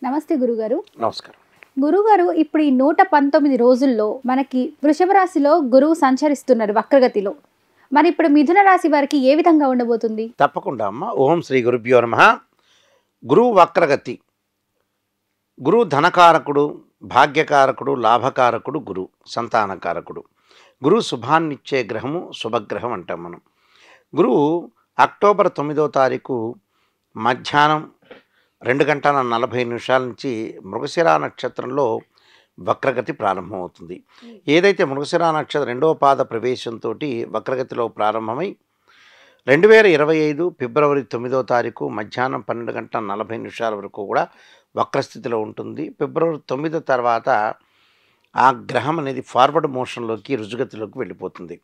నమస్తే గురుగారు. నమస్కారం. గురుగారు, ఇప్పుడు ఈ 119 రోజుల్లో మనకి వృషభ రాశిలో గురువు సంచరిస్తున్నారు వక్రగతిలో. మరి ఇప్పుడు మిథున రాశి వారికి ఏ విధంగా ఉండబోతుంది? తప్పకుండా అమ్మ. ఓం శ్రీ గురుభ్యో నమః. గురువు వక్రగతి. గురువు ధనకారకుడు, భాగ్యకారకుడు, లాభకారకుడు, గురువు సంతానకారకుడు. గురువు శుభాన్నిచ్చే గ్రహము, శుభగ్రహం అంటాం మనం. గురువు అక్టోబర్ 9వ తారీఖు మధ్యాహ్నం 2:40 నుంచి మృగశిర నక్షత్రంలో వక్రగతి ప్రారంభమవుతుంది. ఏదైతే మృగశిర నక్షత్రం 2వ పాద ప్రవేశంతో వక్రగతిలో ప్రారంభమై 2025 ఫిబ్రవరి 9వ తారీఖు మధ్యాహ్నం 12:40 వరకు కూడా వక్రస్థితిలో ఉంటుంది. ఫిబ్రవరి 9 తర్వాత ఆ గ్రహం అనేది ఫార్వర్డ్ మోషన్లోకి, రుజుగతిలోకి వెళ్ళిపోతుంది.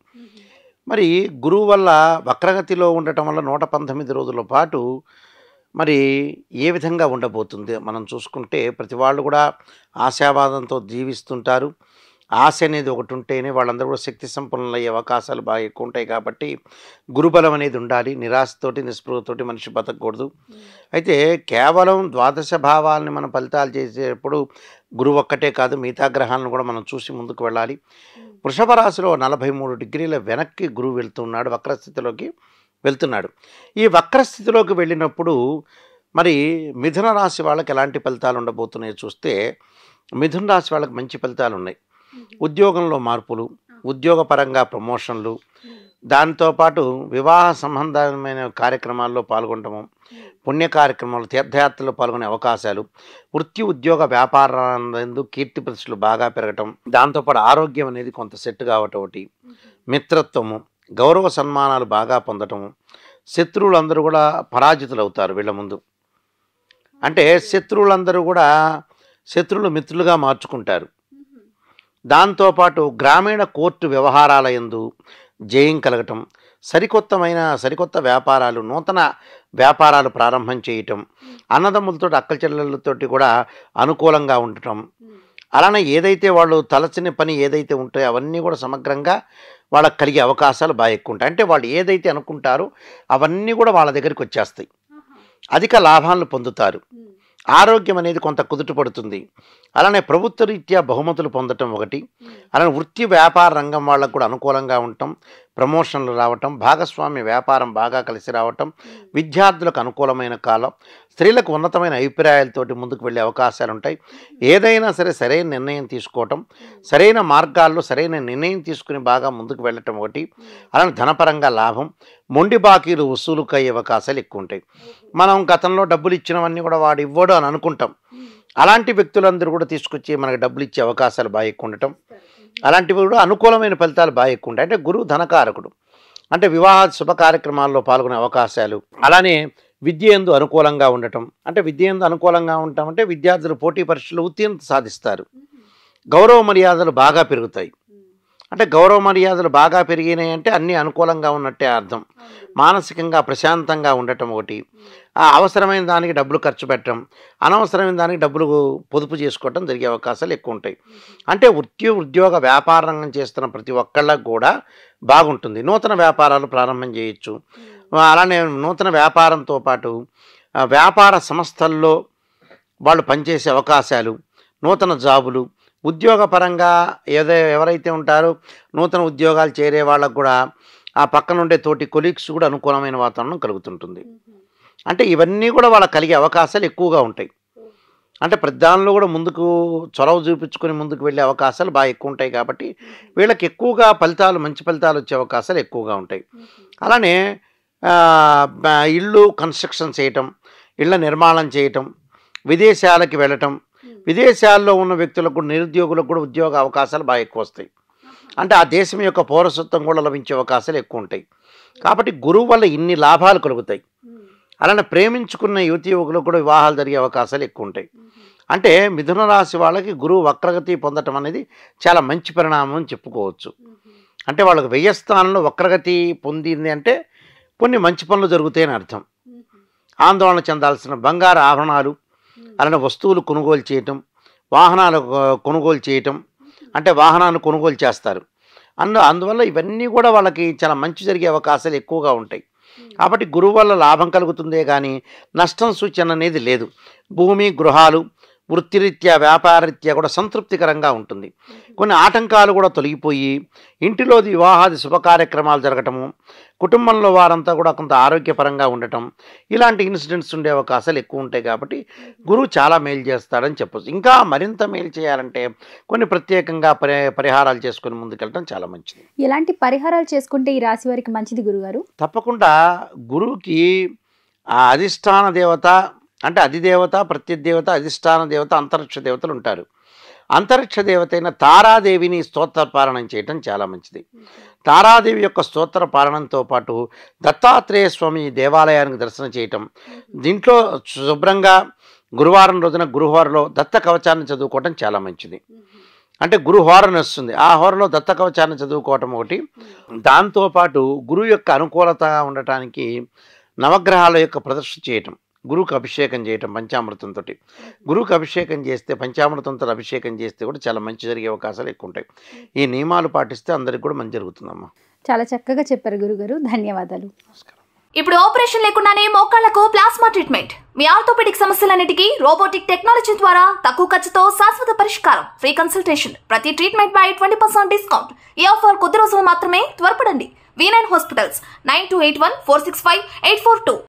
మరి గురువు వల్ల వక్రగతిలో ఉండటం వల్ల 119 రోజుల పాటు మరి ఏ విధంగా ఉండబోతుంది మనం చూసుకుంటే, ప్రతి వాళ్ళు కూడా ఆశావాదంతో జీవిస్తుంటారు. ఆశ అనేది ఒకటి ఉంటేనే వాళ్ళందరూ కూడా శక్తి సంపన్నులు అయ్యే అవకాశాలు బాగా ఎక్కువ ఉంటాయి. కాబట్టి గురుబలం అనేది ఉండాలి. నిరాశతోటి, నిస్పృహతోటి మనిషి బతకూడదు. అయితే కేవలం ద్వాదశ భావాలని మనం ఫలితాలు చేసేటప్పుడు గురువు ఒక్కటే కాదు, మిగతా గ్రహాలను కూడా మనం చూసి ముందుకు వెళ్ళాలి. వృషభ రాశిలో 43 డిగ్రీల వెనక్కి గురువు వెళ్తున్నాడు, వక్రస్థితిలోకి వెళ్తున్నాడు. ఈ వక్రస్థితిలోకి వెళ్ళినప్పుడు మరి మిథున రాశి వాళ్ళకి ఎలాంటి ఫలితాలు ఉండబోతున్నాయో చూస్తే, మిథున రాశి వాళ్ళకి మంచి ఫలితాలు ఉన్నాయి. ఉద్యోగంలో మార్పులు, ఉద్యోగపరంగా ప్రమోషన్లు, దాంతోపాటు వివాహ సంబంధమైన కార్యక్రమాల్లో పాల్గొనడము, పుణ్య కార్యక్రమాలు, తీర్థయాత్రలో పాల్గొనే అవకాశాలు, వృత్తి ఉద్యోగ వ్యాపారాలందు కీర్తి ప్రతిష్టలు బాగా పెరగటం, దాంతోపాటు ఆరోగ్యం అనేది కొంత సెట్ కావటం, ఒకటి మిత్రత్వము, గౌరవ సన్మానాలు బాగా పొందటము, శత్రువులందరూ కూడా పరాజితులు అవుతారు వీళ్ళ ముందు. అంటే శత్రువులందరూ కూడా శత్రువులు మిత్రులుగా మార్చుకుంటారు. దాంతోపాటు గ్రామీణ కోర్టు వ్యవహారాల యందు జయం కలగటం, సరికొత్త వ్యాపారాలు, నూతన వ్యాపారాలు ప్రారంభం చేయటం, అన్నదమ్ములతో అక్క చెల్లెళ్ళతోటి కూడా అనుకూలంగా ఉండటం, అలానే ఏదైతే వాళ్ళు తలచిన పని ఏదైతే ఉంటాయో అవన్నీ కూడా సమగ్రంగా వాళ్ళకి కలిగే అవకాశాలు బాగా ఎక్కువ ఉంటాయి. అంటే వాళ్ళు ఏదైతే అనుకుంటారో అవన్నీ కూడా వాళ్ళ దగ్గరికి వచ్చేస్తాయి. అధిక లాభాలను పొందుతారు. ఆరోగ్యం అనేది కొంత కుదుట పడుతుంది. అలానే ప్రభుత్వ రీత్యా బహుమతులు పొందటం ఒకటి, అలానే వృత్తి వ్యాపార రంగం వాళ్ళకు కూడా అనుకూలంగా ఉండటం, ప్రమోషన్లు రావటం, భాగస్వామ్య వ్యాపారం బాగా కలిసి రావటం, విద్యార్థులకు అనుకూలమైన కాలం, స్త్రీలకు ఉన్నతమైన అభిప్రాయాలతోటి ముందుకు వెళ్ళే అవకాశాలు ఉంటాయి. ఏదైనా సరే సరైన నిర్ణయం తీసుకోవటం, సరైన మార్గాల్లో సరైన నిర్ణయం తీసుకుని బాగా ముందుకు వెళ్ళటం ఒకటి, అలానే ధనపరంగా లాభం, మొండి బాకీలు వసూలుకు అయ్యే అవకాశాలు ఎక్కువ ఉంటాయి. మనం గతంలో డబ్బులు ఇచ్చినవన్నీ కూడా వాడు ఇవ్వడు అని అనుకుంటాం. అలాంటి వ్యక్తులందరూ కూడా తీసుకొచ్చి మనకు డబ్బులు ఇచ్చే అవకాశాలు బాగా ఎక్కువ ఉండటం, అలాంటివి కూడా అనుకూలమైన ఫలితాలు బాగా ఎక్కువ ఉంటాయి. అంటే గురువు ధనకారకుడు, అంటే వివాహ శుభ కార్యక్రమాల్లో పాల్గొనే అవకాశాలు, అలానే విద్య యందు అనుకూలంగా ఉండటం. అంటే విద్య యందు అనుకూలంగా ఉండటం అంటే విద్యార్థులు పోటీ పరీక్షలు ఉత్తీర్ణత సాధిస్తారు. గౌరవ మర్యాదలు బాగా పెరుగుతాయి. అంటే గౌరవ మర్యాదలు బాగా పెరిగినాయి అంటే అన్నీ అనుకూలంగా ఉన్నట్టే అర్థం. మానసికంగా ప్రశాంతంగా ఉండటం ఒకటి, అవసరమైన దానికి డబ్బులు ఖర్చు పెట్టడం, అనవసరమైన దానికి డబ్బులు పొదుపు చేసుకోవటం జరిగే అవకాశాలు ఎక్కువ ఉంటాయి. అంటే వృత్తి ఉద్యోగ వ్యాపార రంగం చేస్తున్న ప్రతి ఒక్కళ్ళకు కూడా బాగుంటుంది. నూతన వ్యాపారాలు ప్రారంభం చేయొచ్చు. అలానే నూతన వ్యాపారంతో పాటు వ్యాపార సంస్థల్లో వాళ్ళు పనిచేసే అవకాశాలు, నూతన జాబులు, ఉద్యోగపరంగా ఎవరైతే ఉంటారో నూతన ఉద్యోగాలు చేరే వాళ్ళకు కూడా ఆ పక్కన ఉండే తోటి కొలీగ్స్ కూడా అనుకూలమైన వాతావరణం కలుగుతుంటుంది. అంటే ఇవన్నీ కూడా వాళ్ళకి కలిగే అవకాశాలు ఎక్కువగా ఉంటాయి. అంటే ప్రధానంలో కూడా ముందుకు చొరవ చూపించుకొని ముందుకు వెళ్ళే అవకాశాలు బాగా ఎక్కువ ఉంటాయి. కాబట్టి వీళ్ళకి ఎక్కువగా మంచి ఫలితాలు వచ్చే అవకాశాలు ఎక్కువగా ఉంటాయి. అలానే ఇళ్ళు కన్స్ట్రక్షన్ చేయటం, ఇళ్ళ నిర్మాణం చేయటం, విదేశాలకి వెళ్ళటం, విదేశాల్లో ఉన్న వ్యక్తులకు, నిరుద్యోగులకు కూడా ఉద్యోగ అవకాశాలు బాగా ఎక్కువ వస్తాయి. అంటే ఆ దేశం యొక్క పౌరసత్వం కూడా లభించే అవకాశాలు ఎక్కువ ఉంటాయి. కాబట్టి గురువు వల్ల ఇన్ని లాభాలు కలుగుతాయి. అలానే ప్రేమించుకున్న యువతి యువకులకు కూడా వివాహాలు జరిగే అవకాశాలు ఎక్కువ ఉంటాయి. అంటే మిథున రాశి వాళ్ళకి గురువు వక్రగతి పొందటం అనేది చాలా మంచి పరిణామం అని చెప్పుకోవచ్చు. అంటే వాళ్ళకి వ్యయస్థానంలో వక్రగతి పొందింది అంటే కొన్ని మంచి పనులు జరుగుతాయని అర్థం. ఆందోళన చెందాల్సిన బంగారు ఆభరణాలు, అలానే వస్తువులు కొనుగోలు చేయటం, వాహనాలు కొనుగోలు చేయటం, అంటే వాహనాన్ని కొనుగోలు చేస్తారు. అందువల్ల ఇవన్నీ కూడా వాళ్ళకి చాలా మంచి జరిగే అవకాశాలు ఎక్కువగా ఉంటాయి. కాబట్టి గురువు వల్ల లాభం కలుగుతుందే కానీ నష్టం సూచన అనేది లేదు. భూమి, గృహాలు, వృత్తిరీత్యా వ్యాపారరీత్యా కూడా సంతృప్తికరంగా ఉంటుంది. కొన్ని ఆటంకాలు కూడా తొలగిపోయి ఇంటిలో వివాహాది శుభ కార్యక్రమాలు జరగటము, కుటుంబంలో వారంతా కూడా కొంత ఆరోగ్యపరంగా ఉండటం, ఇలాంటి ఇన్సిడెంట్స్ ఉండే అవకాశాలు ఎక్కువ ఉంటాయి. కాబట్టి గురువు చాలా మేలు చేస్తాడని చెప్పొచ్చు. ఇంకా మరింత మేలు చేయాలంటే కొన్ని ప్రత్యేకంగా పరిహారాలు చేసుకుని ముందుకెళ్ళడం చాలా మంచిది. ఎలాంటి పరిహారాలు చేసుకుంటే ఈ రాశి వారికి మంచిది గురుగారు? తప్పకుండా గురువుకి ఆ అధిష్టాన దేవత అంటే అధిదేవత, ప్రత్యదేవత, అధిష్టాన దేవత, అంతరిక్ష దేవతలు ఉంటారు. అంతరిక్ష దేవత అయిన తారాదేవిని స్తోత్ర పాలనం చేయటం చాలా మంచిది. తారాదేవి యొక్క స్తోత్ర పాలనంతో పాటు దత్తాత్రేయ స్వామి దేవాలయానికి దర్శనం చేయటం, దీంట్లో శుభ్రంగా గురువారం రోజున గురువారంలో దత్త కవచాన్ని చదువుకోవటం చాలా మంచిది. అంటే గురుహోరణ వస్తుంది, ఆ హోరలో దత్త కవచాన్ని చదువుకోవటం ఒకటి. దాంతోపాటు గురువు యొక్క అనుకూలత ఉండటానికి నవగ్రహాల యొక్క ప్రదర్శన చేయటం, గురువుకి అభిషేకం చేయటం పంచామృతంతో. గురువుకి అభిషేకం చేస్తే, పంచామృతంతో అభిషేకం చేస్తే కూడా చాలా మంచి జరిగే అవకాశాలు ఎక్కువ ఉంటాయి. ఈ నియమాలు పాటిస్తే అందరికి కూడా మంచి జరుగుతుందమ్మా. చాలా చక్కగా చెప్పారు గురుగారు, ధన్యవాదాలు. ఇప్పుడు ఆపరేషన్ లేకుండానే మోకాళ్లకు ప్లాస్మా ట్రీట్మెంట్, మీ ఆర్థోపెడిక్ సమస్యలన్నిటికీ రోబోటిక్ టెక్నాలజీ ద్వారా తక్కువ ఖర్చుతో శాశ్వత పరిష్కారం, ఫ్రీ కన్సల్టేషన్, ప్రతి ట్రీట్మెంట్ పై 20% డిస్కౌంట్. ఈ ఆఫర్ కొద్ది రోజులు మాత్రమే, త్వరపడండి. V9 hospitals 9281465842.